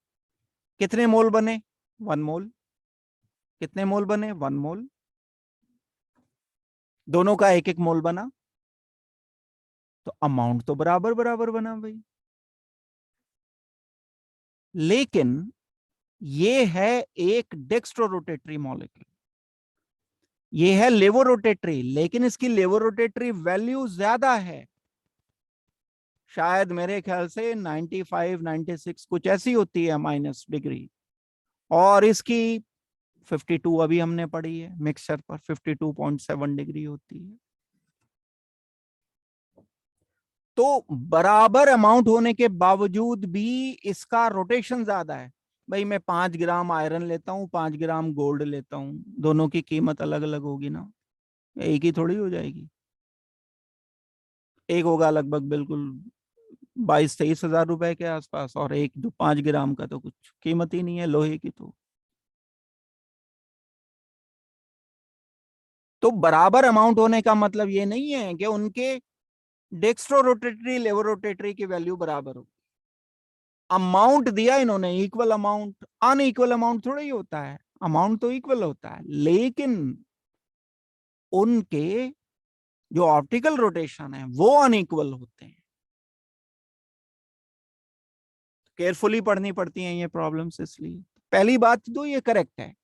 कितने मोल बने? 1 मोल। कितने मोल बने? 1 मोल। दोनों का 1-1 मोल बना, तो अमाउंट तो बराबर बराबर बना भाई। लेकिन ये है एक डेक्स्ट्रोरोटेटरी मॉलिक्यूल, ये है लेवोरोटेटरी, लेकिन इसकी लेवोरोटेटरी वैल्यू ज्यादा है, शायद मेरे ख्याल से 95 96 कुछ ऐसी होती है माइनस डिग्री, और इसकी 52 अभी हमने पढ़ी है मिक्सचर पर, 52.7 डिग्री होती है। तो बराबर अमाउंट होने के बावजूद भी इसका रोटेशन ज्यादा है। भाई मैं 5 ग्राम आयरन लेता हूं, 5 ग्राम गोल्ड लेता हूं, दोनों की कीमत अलग अलग होगी ना, एक ही थोड़ी हो जाएगी। एक होगा लगभग बिल्कुल 22-23 हजार रुपए के आसपास, और एक जो 5 ग्राम का तो कुछ कीमत ही नहीं है लोहे की। तो बराबर अमाउंट होने का मतलब ये नहीं है कि उनके डेक्स्ट्रो रोटेटरी लेवर रोटेटरी की वैल्यू बराबर हो। अमाउंट दिया इन्होंने इक्वल अमाउंट, अनइक्वल अमाउंट थोड़ा ही होता है, अमाउंट तो इक्वल होता है, लेकिन उनके जो ऑप्टिकल रोटेशन है वो अनइक्वल होते हैं। केयरफुली पढ़नी पड़ती हैं ये प्रॉब्लम्स, इसलिए पहली बात तो ये करेक्ट है,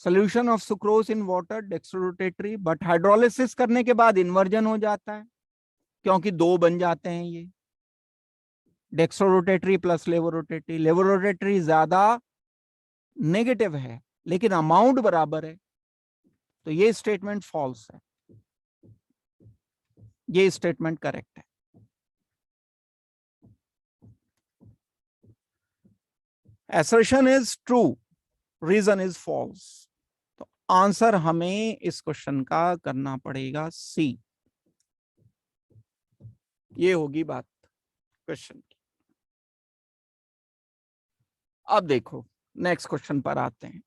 solution of sucrose in water dextrorotatory, but hydrolysis करने के बाद इन्वर्जन हो जाता है, क्योंकि दो बन जाते हैं ये, डेक्स्ट्रोरोटेटरी प्लस लेवोरोटेटरी। लेवोरोटेटरी ज्यादा नेगेटिव है, लेकिन अमाउंट बराबर है, तो ये स्टेटमेंट फॉल्स है, ये स्टेटमेंट करेक्ट है। assertion is true, reason is false. तो आंसर हमें इस क्वेश्चन का करना पड़ेगा सी, ये होगी बात क्वेश्चन की। अब देखो नेक्स्ट क्वेश्चन पर आते हैं।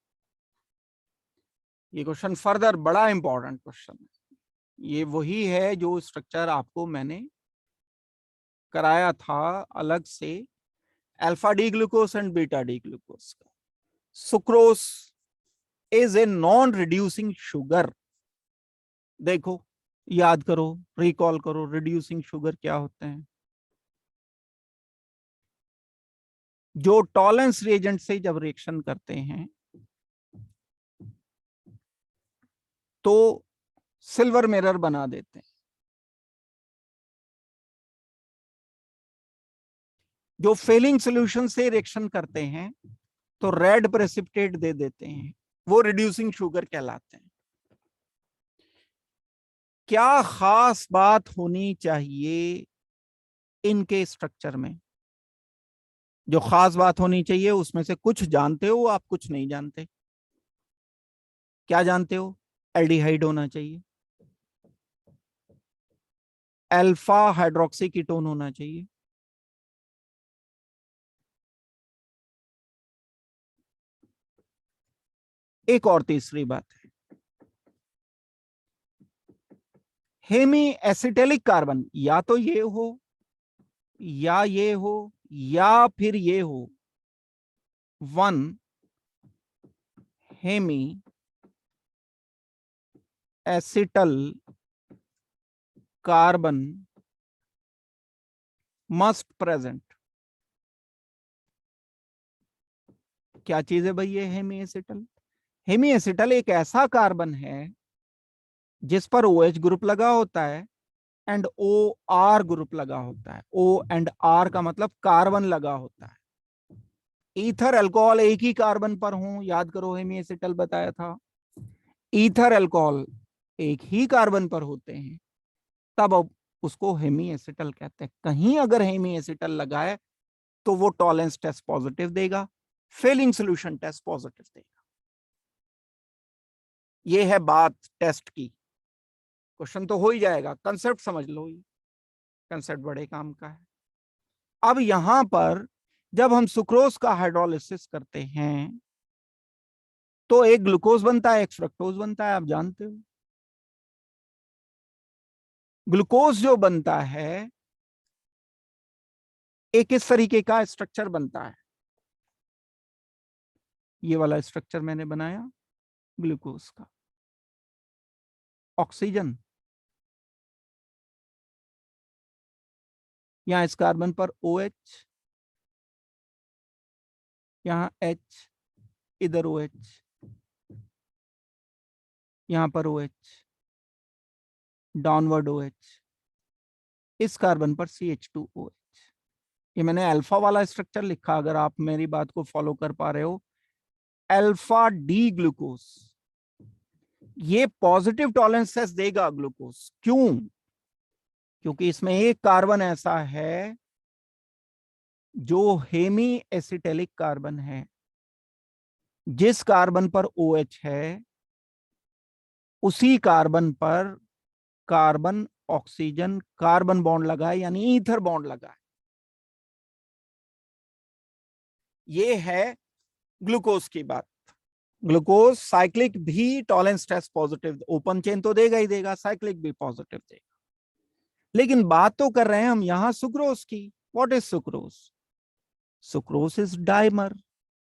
ये क्वेश्चन फर्दर बड़ा इंपॉर्टेंट क्वेश्चन है, ये वही है जो स्ट्रक्चर आपको मैंने कराया था अलग से, alpha D glucose and beta D glucose का। Sucrose is a non reducing sugar. देखो, याद करो, रिकॉल करो, रिड्यूसिंग शुगर क्या होते हैं? जो टॉलेंस रिएजेंट से जब रिएक्शन करते हैं तो सिल्वर मिरर बना देते हैं। जो फेलिंग सॉल्यूशन से रिएक्शन करते हैं तो रेड प्रेसिपिटेट दे देते हैं, वो रिड्यूसिंग शुगर कहलाते हैं। क्या खास बात होनी चाहिए इनके स्ट्रक्चर में? जो खास बात होनी चाहिए उसमें से कुछ जानते हो आप, कुछ नहीं जानते। क्या जानते हो? एल्डिहाइड होना चाहिए, अल्फा हाइड्रोक्सी कीटोन होना चाहिए, एक और तीसरी बात है, हेमी एसिटेलिक कार्बन, या तो ये हो या ये हो या फिर ये हो, 1 hemi acetal carbon must present. क्या चीज है भाई ये हेमी एसिटल? हेमी एसिटल एक ऐसा कार्बन है जिस पर OH ग्रुप लगा होता है एंड OR ग्रुप लगा होता है। O एंड R का मतलब कार्बन लगा होता है। ईथर अल्कोहल एक ही कार्बन पर हूं, याद करो हेमी एसिटल बताया था, ईथर अल्कोहल एक ही कार्बन पर होते हैं, तब अब उसको हेमी एसिटल कहते हैं। कहीं अगर हेमी एसिटल लगाए तो वो टॉलेंस टेस्ट पॉजिटिव देगा, फेलिंग सोल्यूशन टेस्ट पॉजिटिव देगा। ये है बात टेस्ट की। क्वेश्चन तो हो ही जाएगा, कंसेप्ट समझ लो, ये कंसेप्ट बड़े काम का है। अब यहां पर जब हम सुक्रोज का हाइड्रोलिसिस करते हैं तो एक ग्लूकोज बनता है, एक फ्रक्टोज बनता है, आप जानते हो। ग्लूकोज जो बनता है एक इस तरीके का स्ट्रक्चर बनता है, ये वाला स्ट्रक्चर मैंने बनाया ग्लूकोज का। ऑक्सीजन, यहां इस कार्बन पर OH, यहां H, इधर OH, यहां पर OH, डाउनवर्ड OH, इस कार्बन पर CH2OH। ये मैंने अल्फा वाला स्ट्रक्चर लिखा, अगर आप मेरी बात को फॉलो कर पा रहे हो। अल्फा डी ग्लूकोज, ये पॉजिटिव टॉलरेंस देगा ग्लूकोज। क्यों? क्योंकि इसमें एक कार्बन ऐसा है जो हेमी एसिटेलिक कार्बन है। जिस कार्बन पर OH है उसी कार्बन पर कार्बन ऑक्सीजन कार्बन बॉन्ड लगा है, यानी ईथर बॉन्ड लगा है। ये है ग्लूकोज की बात। ग्लूकोज साइक्लिक भी Tollens test positive, open chain तो देगा ही देगा, साइक्लिक भी पॉजिटिव देगा। लेकिन बात तो कर रहे हैं हम यहां सुक्रोज की। What is sucrose? Sucrose is dimer.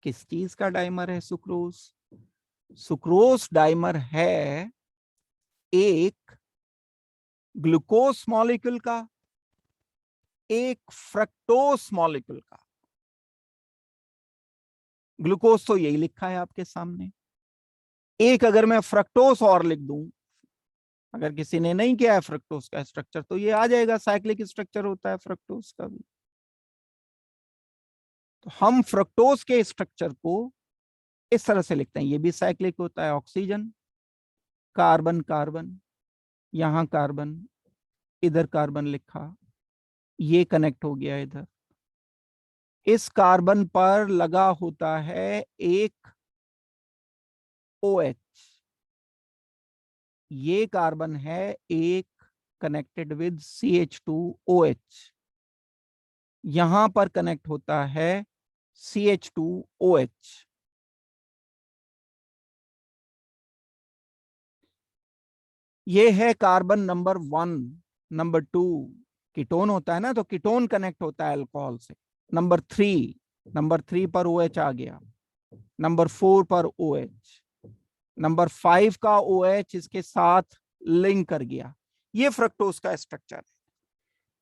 किस चीज का डाइमर है सुक्रोज? सुक्रोज डाइमर है एक ग्लूकोज मॉलिक्यूल का, एक फ्रक्टोज मॉलिक्यूल का। ग्लूकोज तो यही लिखा है आपके सामने। एक अगर मैं फ्रक्टोज और लिख दूं, अगर किसी ने नहीं किया है फ्रक्टोज का स्ट्रक्चर तो ये आ जाएगा, साइक्लिक स्ट्रक्चर होता है फ्रक्टोज का भी। तो हम फ्रक्टोज के स्ट्रक्चर को इस तरह से लिखते हैं, ये भी साइक्लिक होता है। ऑक्सीजन, कार्बन कार्बन, यहां कार्बन, इधर कार्बन लिखा, ये कनेक्ट हो गया इधर। इस कार्बन पर लगा होता है एक OH, ये कार्बन है एक कनेक्टेड विद CH2OH, यहां पर कनेक्ट होता है CH2OH। ये है कार्बन नंबर 1। नंबर 2 कीटोन होता है ना, तो कीटोन कनेक्ट होता है अल्कोहल से। नंबर 3 पर OH आ गया, नंबर 4 पर OH, नंबर 5 का OH इसके साथ लिंक कर गया। ये फ्रक्टोज का स्ट्रक्चर है।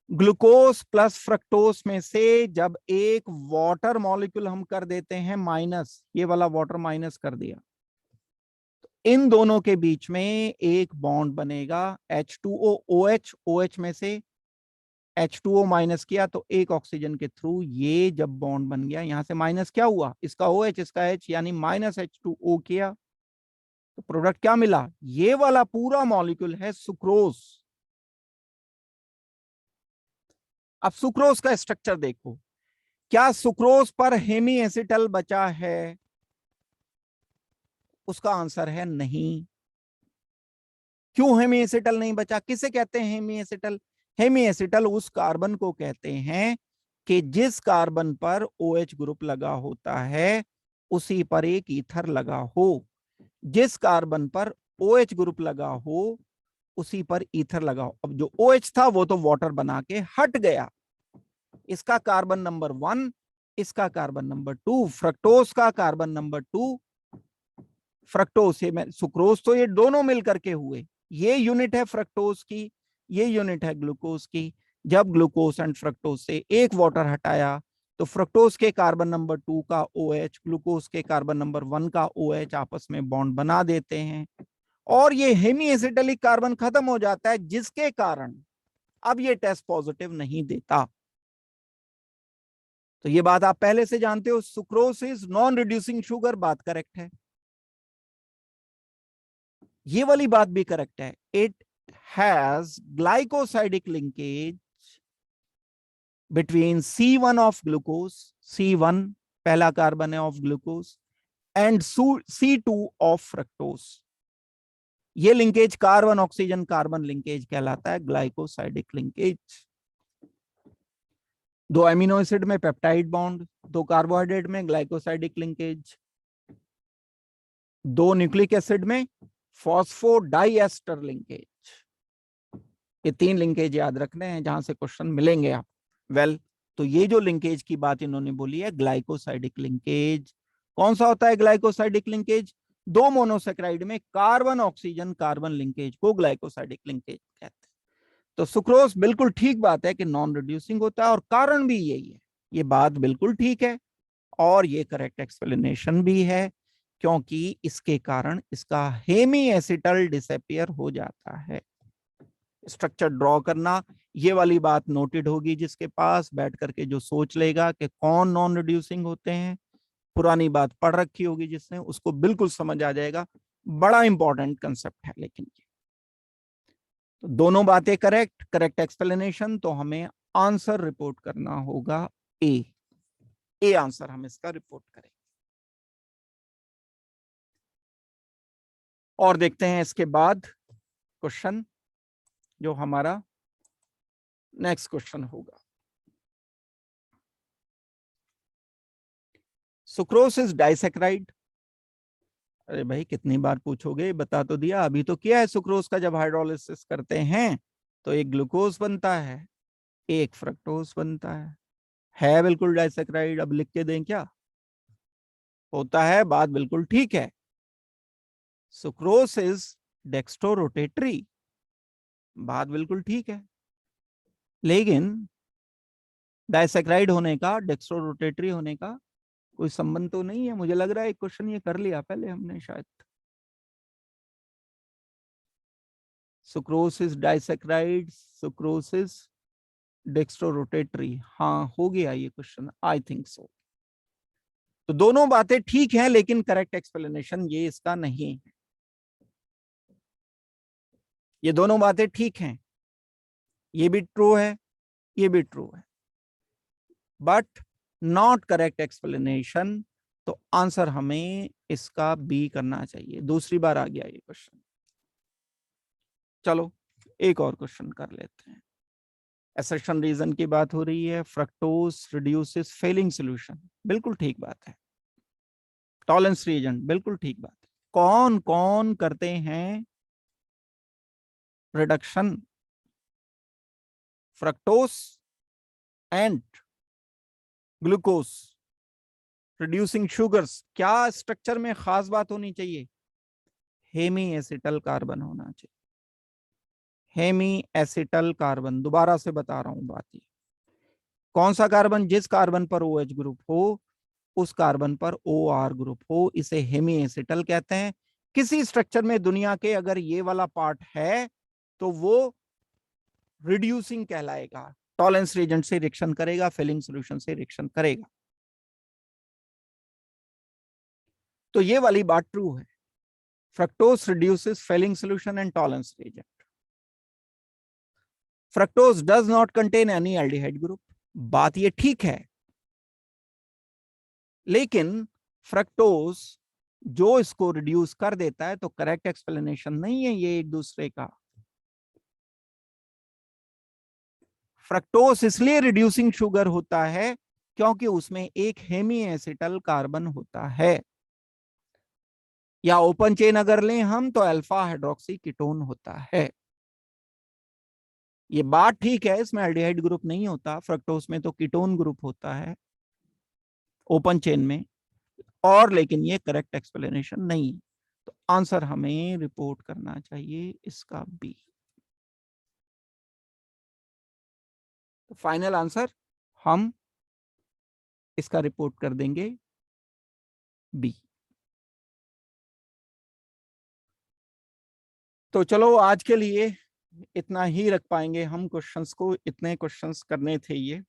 ग्लूकोज प्लस फ्रक्टोज में से जब एक वाटर मॉलिक्यूल हम कर देते हैं माइनस, ये वाला वाटर माइनस कर दिया, इन दोनों के बीच में एक बॉन्ड बनेगा H2O OH। OH में से H2O माइनस किया तो एक ऑक्सीजन के थ्रू ये जब बॉन्ड बन गया, यहां से माइनस क्या हुआ, इसका OH इसका H, यानी माइनस H2O किया, तो प्रोडक्ट क्या मिला? ये वाला पूरा मॉलिक्यूल है सुक्रोज। अब सुक्रोज का स्ट्रक्चर देखो, क्या सुक्रोज पर हेमी एसिटल बचा है? उसका आंसर है नहीं। क्यों हेमी एसिटल नहीं बचा? किसे कहते हैं हेमी एसिटल? हेमी एसिटल उस कार्बन को कहते हैं कि जिस कार्बन पर OH ग्रुप लगा होता है उसी पर एक ईथर लगा हो। जिस कार्बन पर OH ग्रुप लगा हो उसी पर ईथर लगा हो। अब जो OH था वो तो वाटर बना के हट गया। इसका कार्बन नंबर 1, इसका कार्बन नंबर 2, फ्रक्टोज का कार्बन नंबर 2, फ्रक्टोज से मैं सुक्रोज, तो ये दोनों मिलकर के हुए। ये यूनिट है फ्रक्टोज की, ये यूनिट है ग्लूकोज की। जब ग्लूकोज एंड फ्रक्टोज से एक वाटर हटाया तो फ्रक्टोज के कार्बन नंबर 2 का OH ग्लूकोज के कार्बन नंबर 1 का OH आपस में बॉन्ड बना देते हैं और ये हेमी एसिटिलिक कार्बन खत्म हो जाता है, जिसके कारण अब ये टेस्ट पॉजिटिव नहीं देता। तो ये बात आप पहले से जानते हो, sucrose is non reducing sugar, बात करेक्ट है। ये वाली बात भी करेक्ट है, it has glycosidic linkage between C1 of glucose, C1 पहला कार्बन है of glucose, and C2 of fructose. ये linkage carbon oxygen carbon linkage कहलाता है, ग्लाइकोसाइडिक लिंकेज। दो अमीनो एसिड में पेप्टाइड बॉन्ड, दो कार्बोहाइड्रेट में ग्लाइकोसाइडिक लिंकेज, दो न्यूक्लिक एसिड में फॉस्फोडाइएस्टर लिंकेज। ये तीन लिंकेज याद रखने हैं जहां से क्वेश्चन मिलेंगे आप। तो ये जो लिंकेज की बात इन्होंने बोली है ग्लाइकोसाइडिक लिंकेज, कौन सा होता है ग्लाइकोसाइडिक लिंकेज? दो मोनोसेक्राइड में कार्बन ऑक्सीजन कार्बन लिंकेज को ग्लाइकोसाइडिक लिंकेज कहते हैं। तो सुक्रोज बिल्कुल ठीक बात है कि नॉन रिड्यूसिंग होता है, और कारण भी यही है। ये बात बिल्कुल ठीक है और ये करेक्ट एक्सप्लेनेशन भी है, क्योंकि इसके कारण इसका हेमी एसिटल डिसअपियर हो जाता है। स्ट्रक्चर ड्रॉ करना, ये वाली बात नोटेड होगी, जिसके पास बैठ करके जो सोच लेगा कि कौन नॉन रिड्यूसिंग होते हैं, पुरानी बात पढ़ रखी होगी जिसने, उसको बिल्कुल समझ आ जाएगा। बड़ा इंपॉर्टेंट कंसेप्ट है लेकिन ये। तो दोनों बातें करेक्ट, करेक्ट एक्सप्लेनेशन, तो हमें आंसर रिपोर्ट करना होगा ए आंसर हम इसका रिपोर्ट करें। और देखते हैं इसके बाद क्वेश्चन, जो हमारा नेक्स्ट क्वेश्चन होगा। Sucrose is disaccharide. अरे भाई कितनी बार पूछोगे, बता तो दिया, अभी तो किया है। सुक्रोज का जब हाइड्रोलिसिस करते हैं तो एक ग्लूकोज बनता है, एक फ्रक्टोज बनता है बिल्कुल डाइसेक्राइड। अब लिख के दें क्या? होता है, बात बिल्कुल ठीक है। सुक्रोज इज डेक्स्ट्रोरोटेटरी, बात बिल्कुल ठीक है, लेकिन डाइसेक्राइड होने का, डेक्स्ट्रोरोटेटरी होने का कोई संबंध तो नहीं है। मुझे लग रहा है एक क्वेश्चन ये कर लिया पहले हमने शायद। सुक्रोसिस डाइसेक्राइड, सुक्रोसिस डेक्स्ट्रोरोटेटरी, हाँ हो गया ये क्वेश्चन, आई थिंक सो। तो दोनों बातें ठीक हैं, लेकिन करेक्ट एक्सप्लेनेशन ये इसका नहीं है। ये दोनों बातें ठीक हैं, ये भी ट्रू है, ये भी ट्रू है, बट नॉट करेक्ट एक्सप्लेनेशन। तो आंसर हमें इसका बी करना चाहिए। दूसरी बार आ गया ये क्वेश्चन। चलो एक और क्वेश्चन कर लेते हैं। असर्शन रीजन की बात हो रही है, फ्रक्टोज रिड्यूसेस फेलिंग सॉल्यूशन, बिल्कुल ठीक बात है। टॉलरेंस रीजन, बिल्कुल ठीक बात है। कौन कौन करते हैं reduction? Fructose and glucose reducing sugars. क्या स्ट्रक्चर में खास बात होनी चाहिए? हेमी एसिटल कार्बन होना चाहिए, हेमी एसिटल कार्बन। दोबारा से बता रहा हूं बात ये, कौन सा कार्बन? जिस कार्बन पर OH ग्रुप हो, उस कार्बन पर OR ग्रुप हो, इसे हेमी एसिटल कहते हैं। किसी स्ट्रक्चर में दुनिया के अगर ये वाला पार्ट है तो वो रिड्यूसिंग कहलाएगा, टॉलरेंस रीजेंट से रिएक्शन करेगा, फिलिंग सॉल्यूशन से रिएक्शन करेगा। तो ये वाली बात ट्रू है, fructose reduces Fehling solution and Tollens reagent. Fructose does not contain any aldehyde group, बात ये ठीक है, लेकिन फ्रक्टोज जो इसको रिड्यूस कर देता है, तो करेक्ट एक्सप्लेनेशन नहीं है ये एक दूसरे का। फ्रक्टोज इसलिए रिड्यूसिंग शुगर होता है क्योंकि उसमें एक हेमी एसिटल कार्बन होता है, या ओपन चेन अगर लें हम तो अल्फा हाइड्रोक्सी कीटोन होता है। ये बात ठीक है, इसमें एल्डिहाइड ग्रुप नहीं होता, फ्रक्टोज में तो कीटोन ग्रुप होता है ओपन चेन में, और लेकिन ये करेक्ट एक्सप्लेनेशन नहीं। तो आंसर हमें रिपोर्ट करना चाहिए इसका बी। तो फाइनल आंसर हम इसका रिपोर्ट कर देंगे बी। तो चलो आज के लिए इतना ही रख पाएंगे हम क्वेश्चंस को, इतने क्वेश्चंस करने थे ये।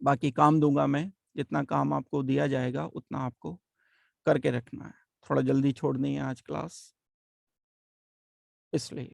बाकी काम दूंगा मैं, जितना काम आपको दिया जाएगा उतना आपको करके रखना है। थोड़ा जल्दी छोड़नी है आज क्लास। इसलिए